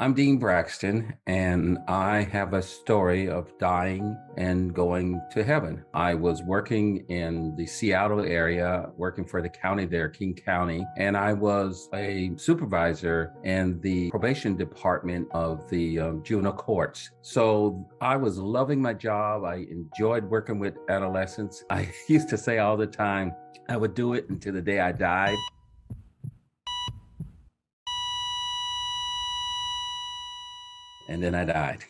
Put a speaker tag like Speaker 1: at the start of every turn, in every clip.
Speaker 1: I'm Dean Braxton, and I have a story of dying and going to heaven. I was working in the Seattle area, working for the county there, King County, and I was a supervisor in the probation department of the juvenile courts. So I was loving my job. I enjoyed working with adolescents. I used to say all the time, I would do it until the day I died. And then I died.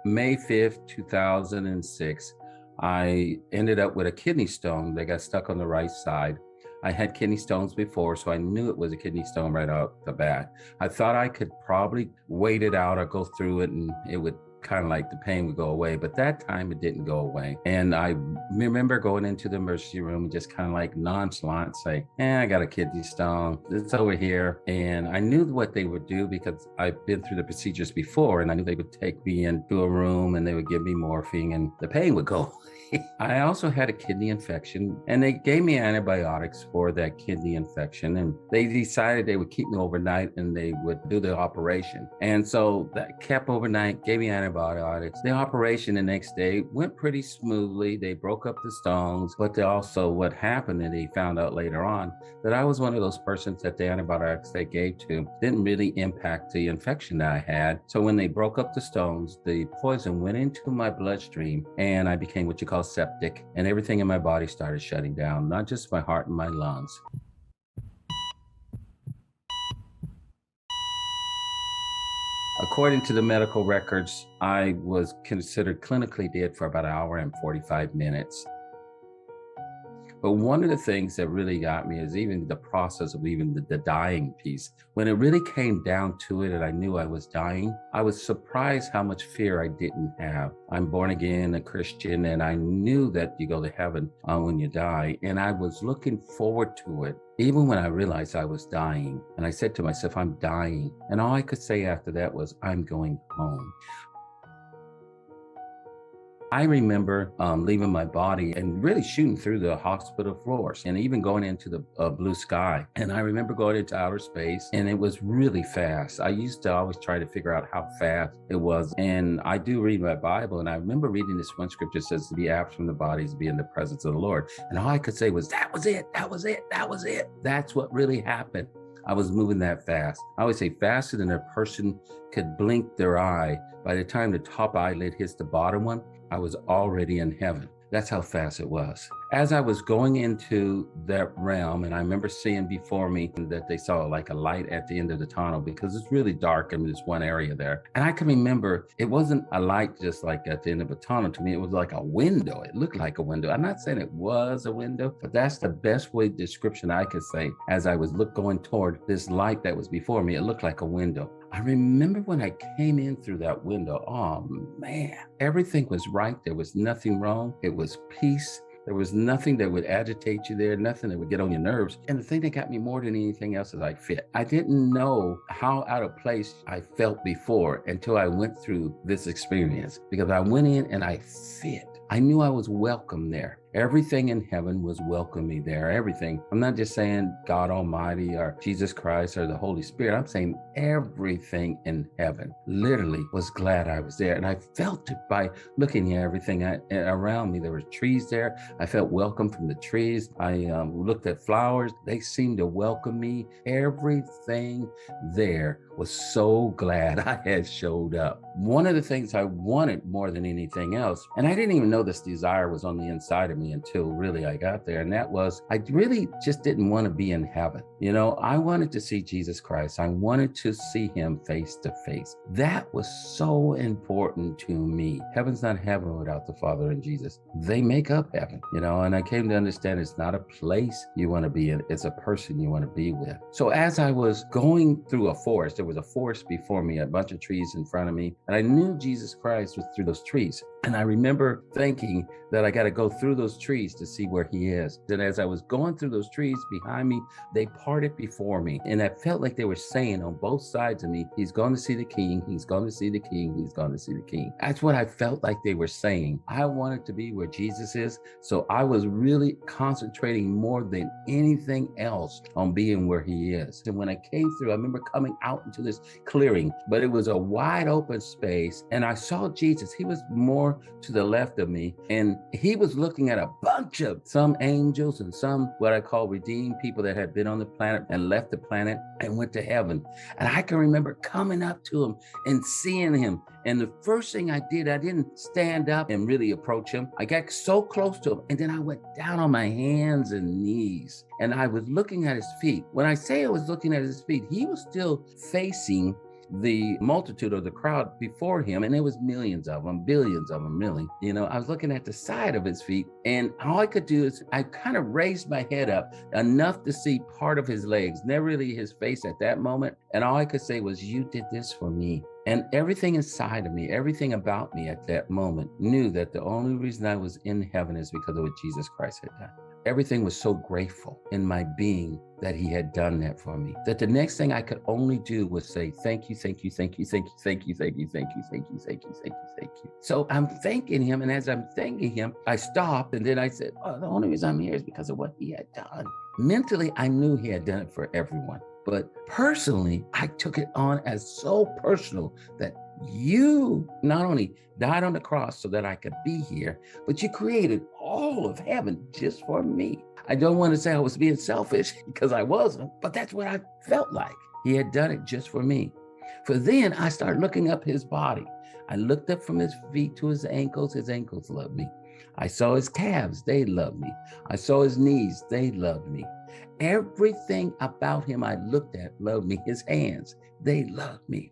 Speaker 1: May 5th, 2006, I ended up with a kidney stone that got stuck on the right side. I had kidney stones before, so I knew it was a kidney stone right out the bat. I thought I could probably wait it out or go through it and it would kind of like the pain would go away, but that time it didn't go away. And I remember going into the emergency room and just kind of like nonchalant say, I got a kidney stone, it's over here. And I knew what they would do because I've been through the procedures before, and I knew they would take me into a room and they would give me morphine and the pain would go. I also had a kidney infection, and they gave me antibiotics for that kidney infection, and they decided they would keep me overnight and they would do the operation. And so that kept overnight, gave me antibiotics. The operation the next day went pretty smoothly. They broke up the stones, but what happened, and they found out later on that I was one of those persons that the antibiotics they gave to didn't really impact the infection that I had. So when they broke up the stones, the poison went into my bloodstream and I became what you call septic, and everything in my body started shutting down, not just my heart and my lungs. According to the medical records, I was considered clinically dead for about an hour and 45 minutes. But one of the things that really got me is even the process of even the dying piece. When it really came down to it and I knew I was dying, I was surprised how much fear I didn't have. I'm born again, a Christian, and I knew that you go to heaven when you die. And I was looking forward to it, even when I realized I was dying. And I said to myself, I'm dying. And all I could say after that was, I'm going home. I remember leaving my body and really shooting through the hospital floors and even going into the blue sky. And I remember going into outer space, and it was really fast. I used to always try to figure out how fast it was. And I do read my Bible, and I remember reading this one scripture that says to be absent from the body is to be in the presence of the Lord. And all I could say was, that was it, that was it, that was it. That's what really happened. I was moving that fast. I always say faster than a person could blink their eye. By the time the top eyelid hits the bottom one, I was already in heaven. That's how fast it was. As I was going into that realm, and I remember seeing before me that they saw like a light at the end of the tunnel because it's really dark in this one area there. And I can remember it wasn't a light just like at the end of a tunnel. To me, it was like a window. It looked like a window. I'm not saying it was a window, but that's the best way description I could say. As I was going toward this light that was before me, it looked like a window. I remember when I came in through that window, oh man, everything was right. There was nothing wrong. It was peace. There was nothing that would agitate you there, nothing that would get on your nerves. And the thing that got me more than anything else is I fit. I didn't know how out of place I felt before until I went through this experience, because I went in and I fit. I knew I was welcome there. Everything in heaven was welcoming me there. Everything. I'm not just saying God Almighty or Jesus Christ or the Holy Spirit. I'm saying everything in heaven literally was glad I was there. And I felt it by looking at everything around me. There were trees there. I felt welcome from the trees. I looked at flowers. They seemed to welcome me. Everything there was so glad I had showed up. One of the things I wanted more than anything else, and I didn't even know this desire was on the inside of me until really I got there, and that was I really just didn't want to be in heaven. You know, I wanted to see Jesus Christ. I wanted to see him face to face. That was so important to me. Heaven's not heaven without the Father and Jesus. They make up heaven, you know, and I came to understand it's not a place you want to be in, it's a person you want to be with. So as I was going through a forest, there was a forest before me, a bunch of trees in front of me, and I knew Jesus Christ was through those trees. And I remember thinking that I got to go through those those trees to see where he is. And as I was going through those trees behind me, they parted before me. And I felt like they were saying on both sides of me, he's going to see the king, he's going to see the king, he's going to see the king. That's what I felt like they were saying. I wanted to be where Jesus is. So I was really concentrating more than anything else on being where he is. And when I came through, I remember coming out into this clearing, but it was a wide open space. And I saw Jesus. He was more to the left of me. And he was looking at a bunch of some angels and some what I call redeemed people that had been on the planet and left the planet and went to heaven. And I can remember coming up to him and seeing him. And the first thing I did, I didn't stand up and really approach him. I got so close to him. And then I went down on my hands and knees. And I was looking at his feet. When I say I was looking at his feet, he was still facing the multitude of the crowd before him, and there was millions of them, billions of them, really. I was looking at the side of his feet, and all I could do is I kind of raised my head up enough to see part of his legs, never really his face at that moment. And all I could say was, you did this for me. And everything inside of me, everything about me at that moment knew that the only reason I was in heaven is because of what Jesus Christ had done. Everything was so grateful in my being that he had done that for me, that the next thing I could only do was say, thank you, thank you, thank you, thank you, thank you, thank you, thank you, thank you, thank you, thank you, thank you. So I'm thanking him. And as I'm thanking him, I stopped. And then I said, oh, the only reason I'm here is because of what he had done. Mentally, I knew he had done it for everyone. But personally, I took it on as so personal that you not only died on the cross so that I could be here, but you created all of heaven just for me. I don't want to say I was being selfish because I wasn't, but that's what I felt like. He had done it just for me. For then I started looking up his body. I looked up from his feet to his ankles. His ankles loved me. I saw his calves. They loved me. I saw his knees. They loved me. Everything about him I looked at loved me. His hands, they loved me.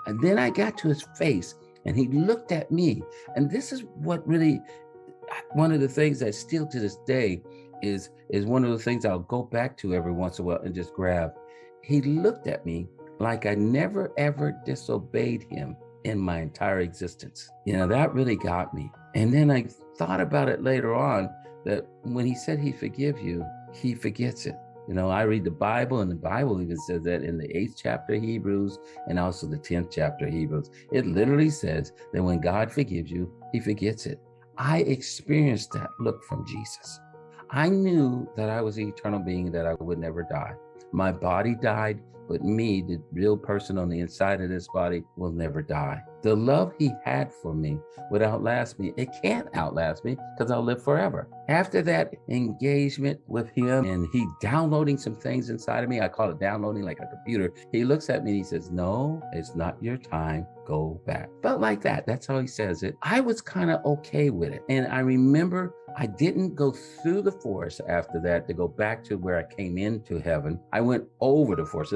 Speaker 1: And then I got to his face and he looked at me. And this is what really, one of the things that still to this day is one of the things I'll go back to every once in a while and just grab. He looked at me like I never, ever disobeyed him in my entire existence. That really got me. And then I thought about it later on that when he said he forgive you, he forgets it. I read the Bible, and the Bible even says that in the 8th chapter of Hebrews and also the 10th chapter of Hebrews. It literally says that when God forgives you, he forgets it. I experienced that look from Jesus. I knew that I was the eternal being, that I would never die. My body died, but me, the real person on the inside of this body, will never die. The love he had for me would outlast me. It can't outlast me because I'll live forever. After that engagement with him and he downloading some things inside of me, I call it downloading like a computer. He looks at me and he says, no, it's not your time. Go back. Felt like that. That's how he says it. I was kind of okay with it. And I remember I didn't go through the forest after that to go back to where I came into heaven. I went over the forest.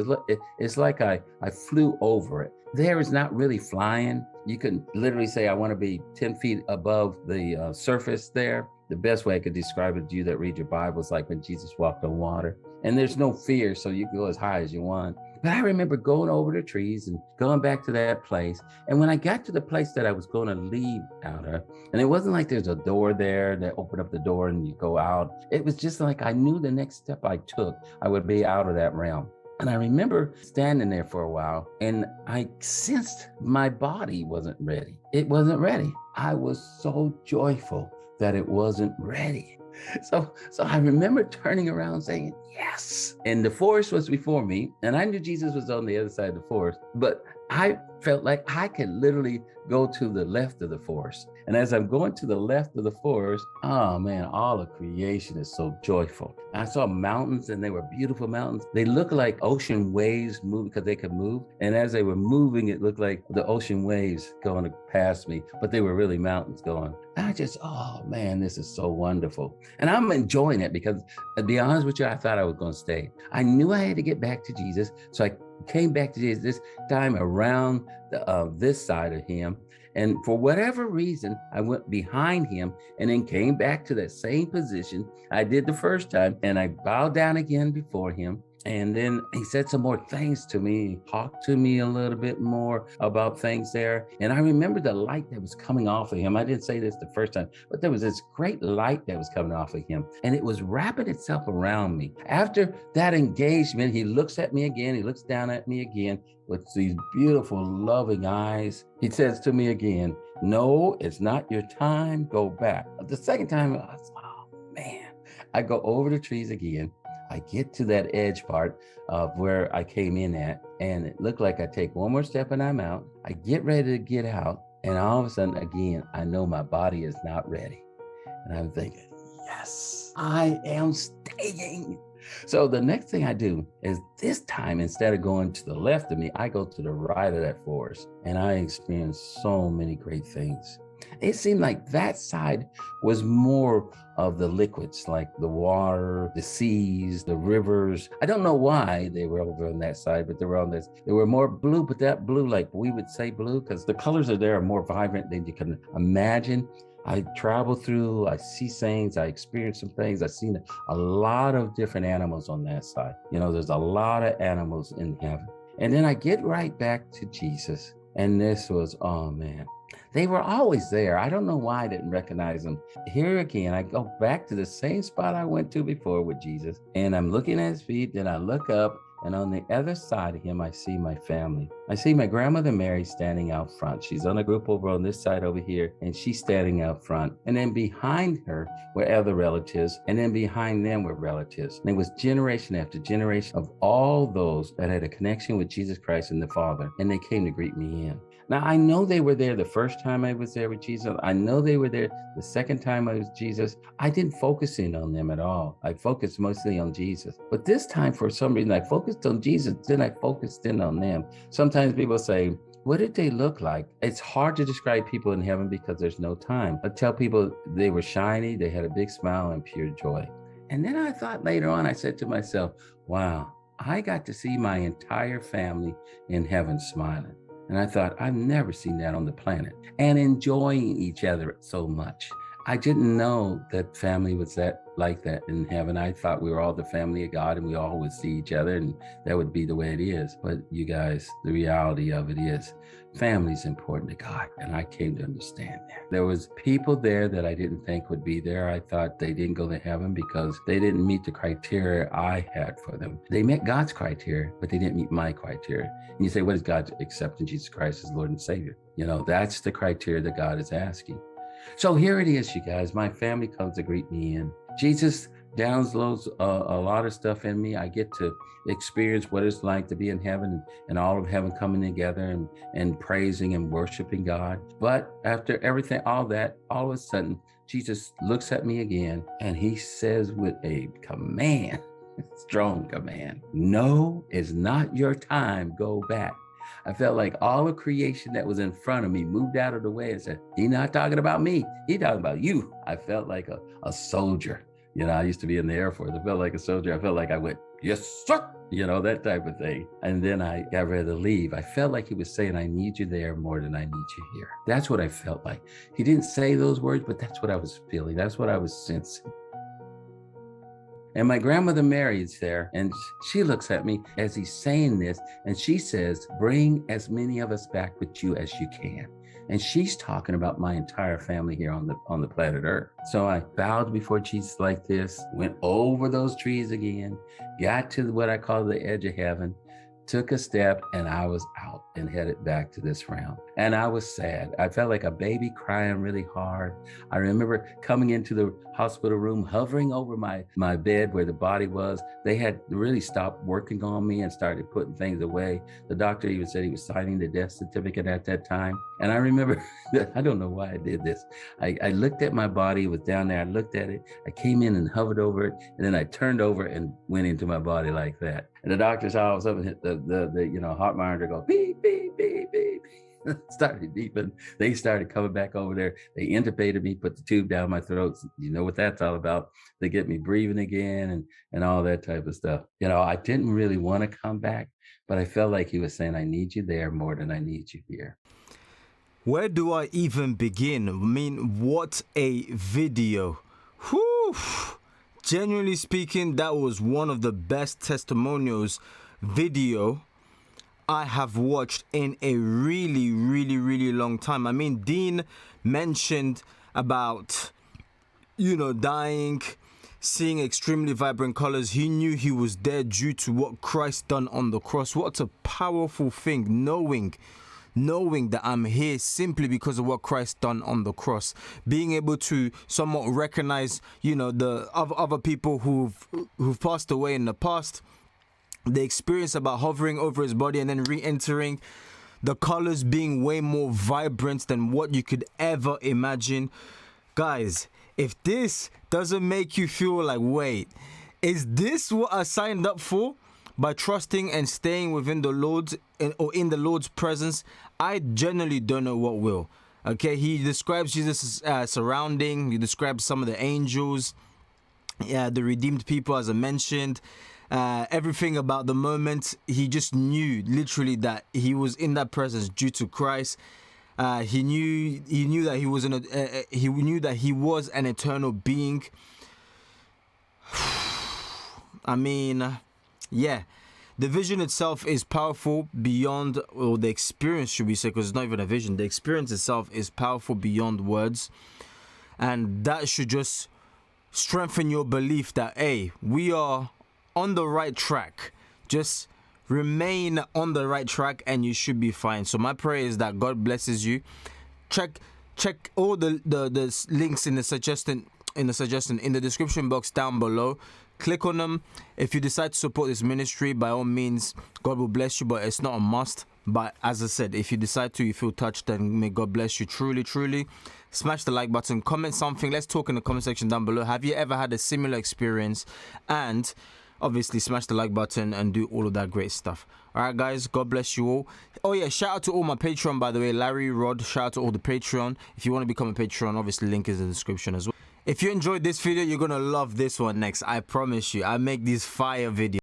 Speaker 1: It's like I flew over it. There is not really flying. You can literally say, I want to be 10 feet above the surface there. The best way I could describe it to you that read your Bible is like when Jesus walked on water. And there's no fear, so you can go as high as you want. But I remember going over the trees and going back to that place. And when I got to the place that I was going to leave out of, and it wasn't like there's a door there that opened up the door and you go out. It was just like I knew the next step I took, I would be out of that realm. And I remember standing there for a while and I sensed my body wasn't ready. It wasn't ready. I was so joyful that it wasn't ready. So I remember turning around saying, yes. And the forest was before me. And I knew Jesus was on the other side of the forest. But I felt like I could literally go to the left of the forest. And as I'm going to the left of the forest, oh man, all of creation is so joyful. I saw mountains and they were beautiful mountains. They looked like ocean waves moving because they could move. And as they were moving, it looked like the ocean waves going past me, but they were really mountains going. And I just, oh man, this is so wonderful. And I'm enjoying it because to be honest with you, I thought I was going to stay. I knew I had to get back to Jesus. So I came back to Jesus this time around this side of him. And for whatever reason, I went behind him and then came back to that same position I did the first time. And I bowed down again before him. And then he said some more things to me. He talked to me a little bit more about things there. And I remember the light that was coming off of him. I didn't say this the first time, but there was this great light that was coming off of him. And it was wrapping itself around me. After that engagement, he looks at me again. He looks down at me again with these beautiful, loving eyes. He says to me again, "No, it's not your time. Go back." The second time, I was, oh man. I go over the trees again. I get to that edge part of where I came in at, and it looked like I take one more step and I'm out. I get ready to get out, and all of a sudden, again, I know my body is not ready. And I'm thinking, yes, I am staying. So the next thing I do is this time, instead of going to the left of me, I go to the right of that forest, and I experience so many great things. It seemed like that side was more of the liquids, like the water, the seas, the rivers. I don't know why they were over on that side, but they were on this. They were more blue, but that blue, like we would say blue, because the colors are there are more vibrant than you can imagine. I travel through, I see things, I experience some things. I've seen a lot of different animals on that side. You know, there's a lot of animals in heaven. And then I get right back to Jesus. And this was, oh man, they were always there. I don't know why I didn't recognize them. Here again, I go back to the same spot I went to before with Jesus, and I'm looking at his feet. Then I look up, and on the other side of him, I see my family. I see my grandmother Mary standing out front. She's on a group over on this side over here, and she's standing out front. And then behind her were other relatives, and then behind them were relatives. And it was generation after generation of all those that had a connection with Jesus Christ and the Father, and they came to greet me in. Now, I know they were there the first time I was there with Jesus. I know they were there the second time I was Jesus. I didn't focus in on them at all. I focused mostly on Jesus. But this time, for some reason, I focused on Jesus, then I focused in on them. Sometimes people say, what did they look like? It's hard to describe people in heaven because there's no time. I tell people they were shiny, they had a big smile and pure joy. And then I thought later on, I said to myself, wow, I got to see my entire family in heaven smiling. And I thought, I've never seen that on the planet, and enjoying each other so much. I didn't know that family was that like that in heaven. I thought we were all the family of God and we all would see each other and that would be the way it is. But you guys, the reality of it is family is important to God. And I came to understand that. There was people there that I didn't think would be there. I thought they didn't go to heaven because they didn't meet the criteria I had for them. They met God's criteria, but they didn't meet my criteria. And you say, what is God accepting Jesus Christ as Lord and Savior? You know, that's the criteria that God is asking. So here it is, you guys. My family comes to greet me in. Jesus downloads a lot of stuff in me. I get to experience what it's like to be in heaven and all of heaven coming together and praising and worshiping God. But after everything, all that, all of a sudden, Jesus looks at me again and he says with a command, strong command, no, it's not your time. Go back. I felt like all of creation that was in front of me moved out of the way and said, he's not talking about me. He's talking about you. I felt like a soldier. You know, I used to be in the Air Force. I felt like a soldier. I felt like I went, yes, sir. You know, that type of thing. And then I got ready to leave. I felt like he was saying, I need you there more than I need you here. That's what I felt like. He didn't say those words, but that's what I was feeling. That's what I was sensing. And my grandmother Mary is there, and she looks at me as he's saying this, and she says, bring as many of us back with you as you can. And she's talking about my entire family here on the planet Earth. So I bowed before Jesus like this, went over those trees again, got to what I call the edge of heaven, took a step, and I was out and headed back to this realm. And I was sad. I felt like a baby crying really hard. I remember coming into the hospital room, hovering over my bed where the body was. They had really stopped working on me and started putting things away. The doctor even said he was signing the death certificate at that time. And I remember, I don't know why I did this. I looked at my body, it was down there. I looked at it. I came in and hovered over it. And then I turned over and went into my body like that. And the doctor saw all of a sudden hit the heart monitor go beep, beep, beep, beep. Started beeping. They started coming back over there. They intubated me, put the tube down my throat. You know what that's all about. They get me breathing again and all that type of stuff. You know, I didn't really want to come back, but I felt like he was saying, I need you there more than I need you here.
Speaker 2: Where do I even begin? I mean, what a video. Whew. genuinely speaking, that was one of the best testimonials video I have watched in a really, really, really long time. I mean, Dean mentioned about, dying, seeing extremely vibrant colors. He knew he was there due to what Christ done on the cross. What a powerful thing, knowing that I'm here simply because of what Christ done on the cross. Being able to somewhat recognize, the other people who've passed away in the past. The experience about hovering over his body and then re-entering, the colors being way more vibrant than what you could ever imagine. Guys, if this doesn't make you feel like, wait, is this what I signed up for? By trusting and staying within the Lord's or in the Lord's presence, I generally don't know what will. Okay, he describes Jesus' surrounding. He describes some of the angels, the redeemed people, as I mentioned. Everything about the moment, he just knew literally that he was in that presence due to Christ. He knew that he was an eternal being. I mean, yeah, the vision itself is powerful beyond, or the experience, should we say, because it's not even a vision. The experience itself is powerful beyond words, and that should just strengthen your belief that, hey, we are on the right track. Just remain on the right track and you should be fine. So my prayer is that God blesses you. Check all the links in the suggestion in the description box down below. Click on them. If you decide to support this ministry, by all means, God will bless you, but it's not a must. But as I said, if you decide to, you feel touched, then may God bless you truly, truly. Smash the like button, comment something. Let's talk in the comment section down below. Have you ever had a similar experience? And obviously smash the like button and do all of that great stuff. All right, guys, God bless you all. Oh yeah, shout out to all my Patreon, by the way. Larry, Rod, shout out to all the Patreon. If you want to become a Patreon, obviously link is in the description as well. If you enjoyed this video, you're gonna love this one next. I promise you. I make these fire videos.